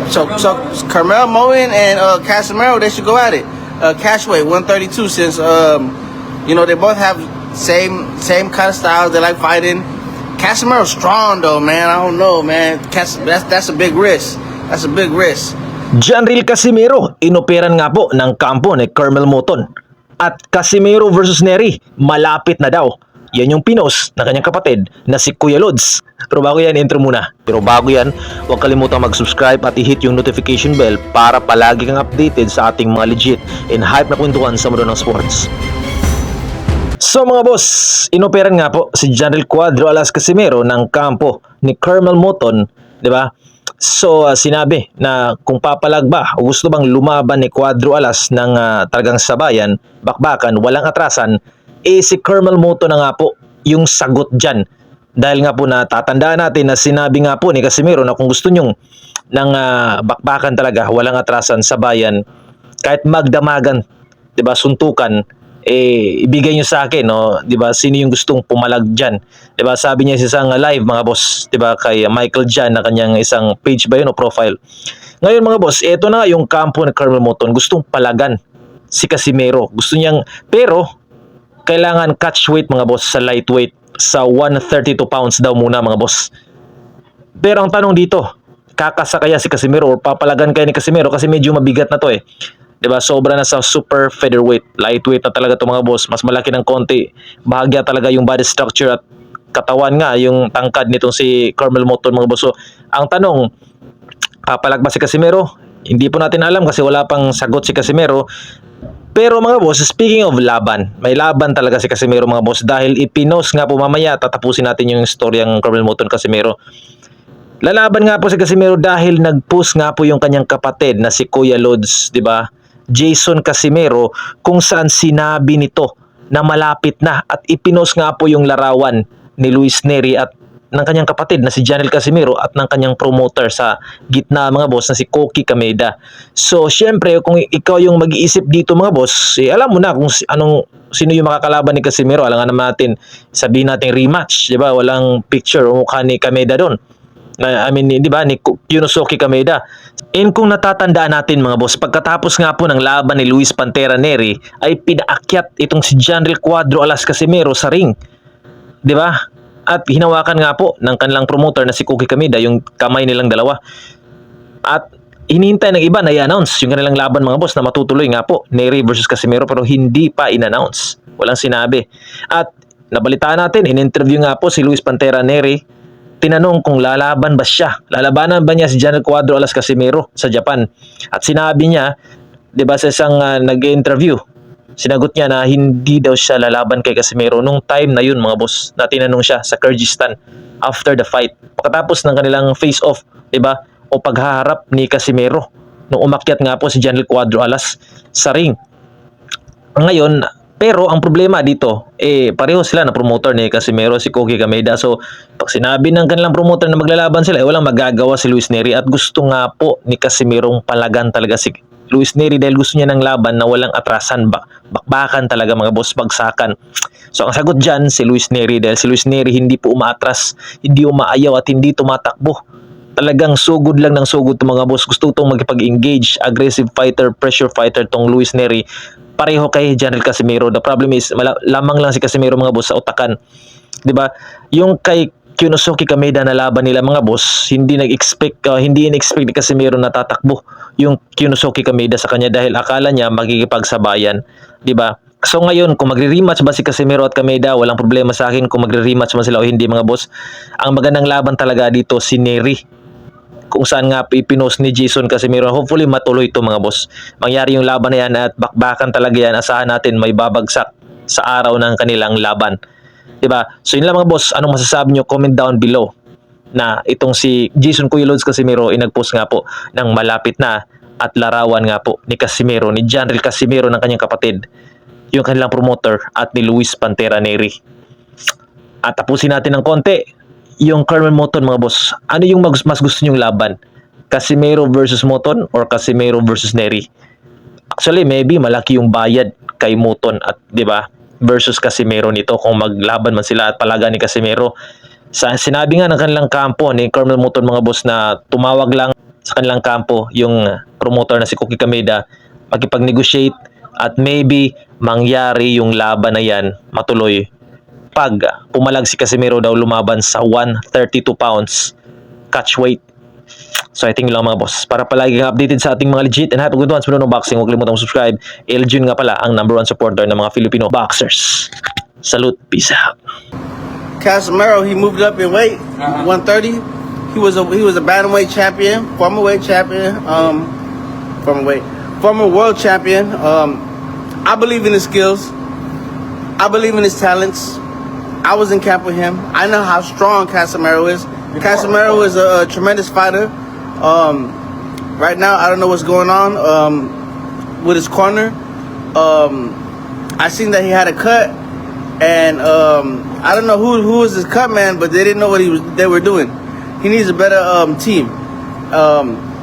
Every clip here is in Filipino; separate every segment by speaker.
Speaker 1: So Carmel Moen and Casimero, they should go at it. Cashway 132 since they both have same kind of styles. They like fighting. Casimero's strong though, man. I don't know, man. That's a big risk. That's a big risk.
Speaker 2: Janril Casimero, inoperan nga po ng kampo ni Carmel Moton. At Casimero versus Nery, malapit na daw. Yan yung pinos na kanyang kapatid na si Kuya Lods. Pero bago yan, intro muna. Pero bago yan, huwag kalimutang mag-subscribe at i-hit yung notification bell para palagi kang updated sa ating mga legit and hype na kwentuhan sa mundo ng sports. So mga boss, inoperan nga po si Janril Cuadro Alas Casimero ng kampo ni Carmel Moton, di ba? So sinabi na kung papalag ba o gusto bang lumaban ni Cuadro Alas ng talagang sabayan, bakbakan, walang atrasan, si Carmel Moton na nga po yung sagot dyan. Dahil nga po natatandaan natin na sinabi nga po ni Casimero na kung gusto nyong ng bakbakan talaga, walang atrasan, sabayan, kahit magdamagan, 'di ba, suntukan, ibigay nyo sa akin, no? 'Di ba? Sino yung gustong pumalag diyan? 'Di ba? Sabi niya sa isang live, mga boss, 'di ba, kay Michael Jan na kanyang isang page ba yun o profile. Ngayon mga boss, ito na yung kampo ni Carmel Moton, gustong palagan si Casimero. Gusto niyang, pero kailangan catch weight mga boss sa lightweight, sa 132 pounds daw muna mga boss. Pero ang tanong dito, kakasa kaya si Casimero o papalagan kaya ni Casimero kasi medyo mabigat na to eh. 'Di ba? Sobra na sa super featherweight, lightweight na talaga to mga boss. Mas malaki ng konti. Bahagya talaga yung body structure at katawan nga yung tangkad nitong si Carmel Moton mga boss. So, ang tanong, papalag ba si Casimero? Hindi po natin alam kasi wala pang sagot si Casimero. Pero mga boss, speaking of laban, may laban talaga si Casimero mga boss dahil ipinos nga po mamaya, tatapusin natin yung storyang Carmel Moton Casimero. Lalaban nga po si Casimero dahil nag-post nga po yung kanyang kapatid na si Kuya Lods, 'di ba? Jason Casimero, kung saan sinabi nito na malapit na at ipinos nga po yung larawan ni Luis Nery at ng kanyang kapatid na si Janril Casimero at ng kanyang promoter sa gitna mga boss na si Koki Kameda. So syempre kung ikaw yung mag-iisip dito mga boss, alam mo na kung sino yung makakalaban ni Casimero. Alangan naman natin, sabihin natin rematch, 'di ba? Walang picture o mukha ni Kameda doon. Di ba, ni Yunosuke Kameda. And kung natatandaan natin mga boss, pagkatapos nga po ng laban ni Luis Pantera Nery, ay pinaakyat itong si Janril Cuadro Alas Casimero sa ring. Di ba? At hinawakan nga po ng kanilang promoter na si Koki Kameda yung kamay nilang dalawa. At hinihintay ng iba na i-announce yung kanilang laban mga boss na matutuloy nga po, Nery versus Casimero, pero hindi pa in-announce. Walang sinabi. At nabalitaan natin, in-interview nga po si Luis Pantera Nery. Tinanong kung lalaban ba siya. Lalabanan ba niya si Janril Cuadro Alas Casimero sa Japan? At sinabi niya, 'di ba, sa isang nag-interview, sinagot niya na hindi daw siya lalaban kay Casimero nung time na yun mga boss, na tinanong siya sa Kyrgyzstan after the fight. Pagkatapos ng kanilang face-off, 'di ba, o paghaharap ni Casimero nung umakyat nga po si Janril Cuadro Alas sa ring. Ngayon, pero ang problema dito, pareho sila na promoter ni Casimero, si Koki Kameda. So, pag sinabi ng kanilang promoter na maglalaban sila, walang magagawa si Luis Nery. At gusto nga po ni Casimerong palagan talaga si Luis Nery dahil gusto niya ng laban na walang atrasan, bakbakan talaga mga boss, bagsakan. So, ang sagot dyan, si Luis Nery dahil si Luis Nery hindi po umaatras, hindi umaayaw at hindi tumatakbo. Talagang sugod lang ng sugod itong mga boss. Gusto itong magpag-engage, aggressive fighter, pressure fighter itong Luis Nery. Pareho kay Janril Casimero. The problem is, lamang lang si Casimero mga boss sa utakan. 'Di ba? Yung kay Yunosuke Kameda na laban nila mga boss, hindi in-expect ni Casimero na tatakbo yung Yunosuke Kameda sa kanya dahil akala niya magkikipagsabayan, 'di ba? So ngayon, kung magre-rematch ba si Casimero at Kameda, walang problema sa akin kung magre-rematch man sila o hindi mga boss. Ang magandang laban talaga dito si Nery, kung saan nga ipinost ni Jason Casimero. Hopefully matuloy ito mga boss. Mangyari yung laban na yan at bakbakan talaga yan. Asahan natin may babagsak sa araw ng kanilang laban. 'Di ba? So yun lang mga boss. Anong masasabi nyo? Comment down below na itong si Jason Kuya Lods Casimero nag-post nga po ng malapit na at larawan nga po ni Casimero, ni Janril Casimero ng kanyang kapatid, yung kanilang promoter, at ni Luis Pantera Nery. At tapusin natin ng konti yung Carmel Moton mga boss. Ano yung mas gusto nyong laban? Casimero versus Moton or Casimero versus Nery? Actually, maybe malaki yung bayad kay Moton at 'di ba, versus Casimero nito kung maglaban man sila at palagan ni Casimero. Sinabi nga ng kanilang kampo ni Carmel Moton mga boss na tumawag lang sa kanilang kampo yung promoter na si Koki Kameda makipag-negotiate at maybe mangyari yung laban na yan matuloy pag pumalag si Casimiro daw lumaban sa 132 pounds catch weight. So I think yun lang mga boss. Para palagi kang updated sa ating mga legit and hype good ones Bruno Boxing, huwag kalimutan subscribe. Eljun nga pala ang #1 supporter ng mga Filipino boxers. Salute, peace out.
Speaker 1: Casimiro, he moved up in weight, 130. He was a bantamweight champion, former weight champion, former world champion. I believe in his skills. I believe in his talents. I was in camp with him. I know how strong Casimiro is. Casimiro is a tremendous fighter. Right now, I don't know what's going on with his corner. I seen that he had a cut, and I don't know who was his cut man, but they didn't know what they were doing. He needs a better team.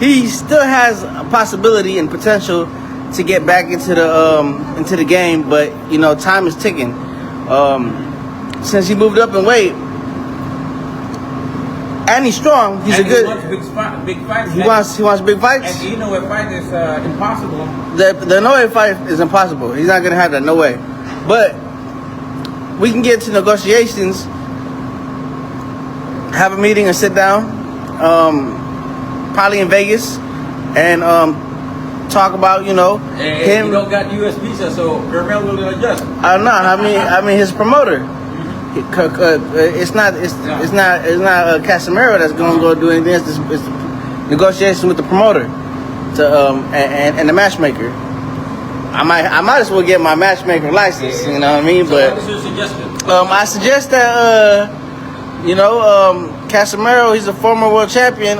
Speaker 1: He still has a possibility and potential to get back into the game, but you know, time is ticking. Since he moved up in weight, and he's strong, he's
Speaker 3: and
Speaker 1: a good.
Speaker 3: He wants big fights.
Speaker 1: He wants big fights.
Speaker 3: And you know, a fight is impossible.
Speaker 1: The no way fight is impossible. He's not gonna have that, no way. But we can get to negotiations, have a meeting and sit down, probably in Vegas, and talk about, you know,
Speaker 3: And
Speaker 1: him.
Speaker 3: you don't got US visa, so Carmel will adjust.
Speaker 1: I don't know. I mean, his promoter. It's not Casimiro that's gonna go do anything. It's negotiation with the promoter to and the matchmaker. I might as well get my matchmaker license. You know what I mean?
Speaker 3: So
Speaker 1: But
Speaker 3: what is your suggestion?
Speaker 1: I suggest that you know, Casimiro, he's a former world champion.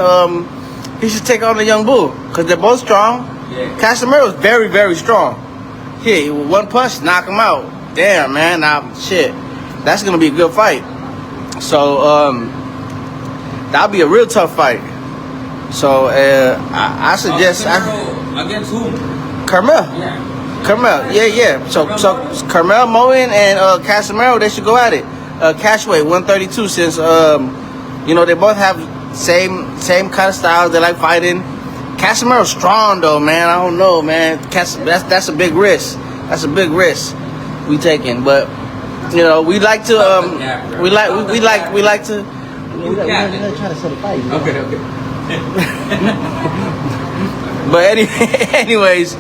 Speaker 1: He should take on the young bull because they're both strong.
Speaker 3: Yeah.
Speaker 1: Casimiro is very, very strong. Yeah, one punch, knock him out. Damn, man. Now, shit, that's gonna be a good fight. So that'll be a real tough fight. So I suggest
Speaker 3: Casimiro against whom?
Speaker 1: Carmel.
Speaker 3: Yeah.
Speaker 1: Carmel, yeah. So Carmel Moen and Casimiro, they should go at it. Catch weight 132, since you know, they both have same kind of styles. They like fighting. Casimiro's strong though, man. I don't know, man. That's a big risk. That's a big risk we taking. But you know, we like to we like to.
Speaker 3: Try
Speaker 1: to set a fight.
Speaker 3: Okay.
Speaker 1: But anyways,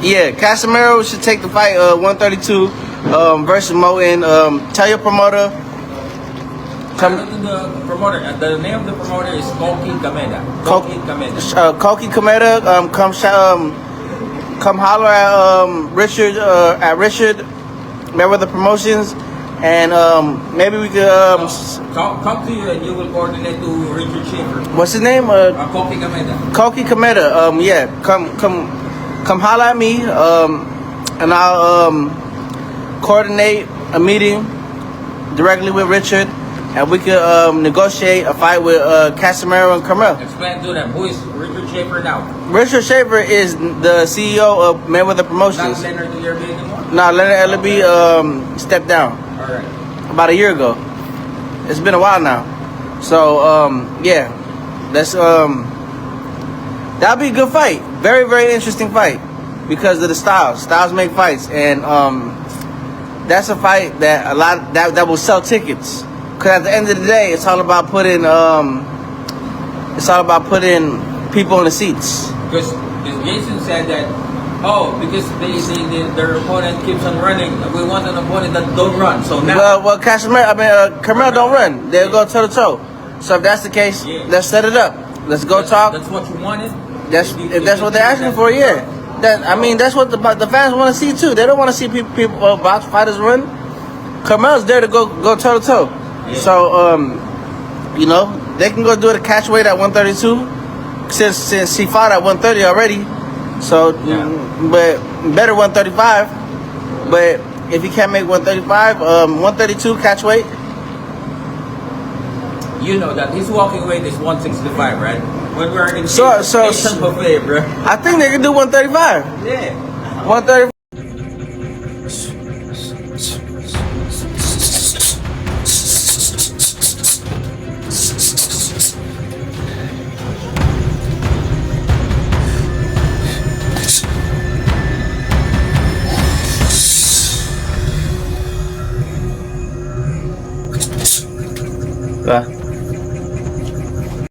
Speaker 1: yeah, Casimiro should take the fight 132 versus Moen. Tell your promoter.
Speaker 3: Come to the promoter. The name of the promoter is Koki Kameda. Koki Kameda.
Speaker 1: Koki Kameda, come holler at Richard Mayweather Promotions, and maybe we could
Speaker 3: Come to you and you will coordinate to Richard Schaefer.
Speaker 1: what's his name?
Speaker 3: Koki Kameda.
Speaker 1: Koki Kameda. Yeah, come holler at me, and I'll coordinate a meeting directly with Richard, and we could negotiate a fight with Casimiro and Carmel.
Speaker 3: Explain to them who is Richard Schaefer now.
Speaker 1: Richard Schaefer is the CEO of Mayweather
Speaker 3: Not
Speaker 1: Promotions.
Speaker 3: Leonard Ellerbe anymore.
Speaker 1: No, Leonard Ellerbe stepped down
Speaker 3: All right.
Speaker 1: about a year ago. It's been a while now. So yeah, that's that'll be a good fight. Very, very interesting fight because of the styles. Styles make fights, and that's a fight that that will sell tickets. Because at the end of the day, it's all about putting people in the seats.
Speaker 3: Because Jason said that, because their opponent keeps on running, we want an opponent that don't run. So now,
Speaker 1: Well, Carmel don't run. They'll go toe to toe. So if that's the case,
Speaker 3: Yeah.
Speaker 1: let's set it up. Let's go talk.
Speaker 3: That's what you wanted.
Speaker 1: If that's what they're asking for, yeah. That's what the fans want to see too. They don't want to see people box fighters run. Carmel's there to go toe to toe.
Speaker 3: Yeah.
Speaker 1: So you know, they can go do it at catch weight at 132 since he fought at 130 already. So,
Speaker 3: Yeah.
Speaker 1: but better 135. But if he can't make 135, 132 catch weight.
Speaker 3: You know that his walking weight is 165, right? When we're in
Speaker 1: So-
Speaker 3: Asian buffet, bro.
Speaker 1: I think they can do 135.
Speaker 3: Yeah.
Speaker 1: 130. Diba?